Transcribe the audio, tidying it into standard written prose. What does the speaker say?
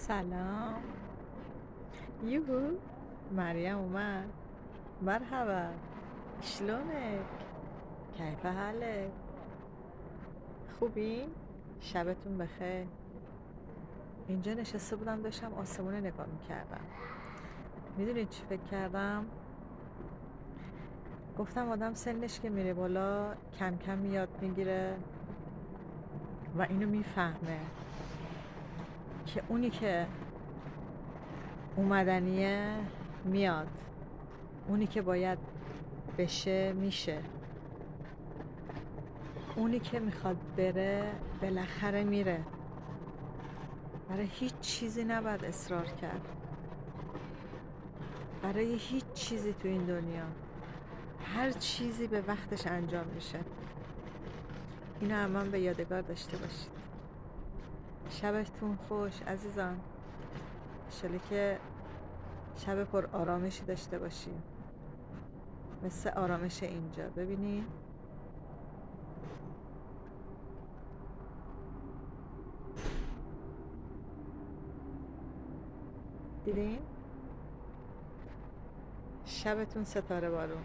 سلام. یوهو، مریم اومد. مرحبا. شلونك؟ کیف حالك؟ خوبی؟ شبتون بخیر. اینجا نشسته بودم داشتم آسمون رو نگاه میکردم. میدونی چی فکر کردم؟ گفتم آدم سنش که میره بالا کم کم یاد میگیره و اینو میفهمه که اونی که اومدنیه میاد، اونی که باید بشه میشه، اونی که میخواد بره بالاخره میره. برای هیچ چیزی نباید اصرار کرد، برای هیچ چیزی تو این دنیا. هر چیزی به وقتش انجام میشه. اینو هم من به یادگار داشته باشید. شبتون خوش عزیزان. انشالله که شب پر آرامشی داشته باشیم، مثل آرامش اینجا. ببینی دیدین؟ شبتون ستاره بارون.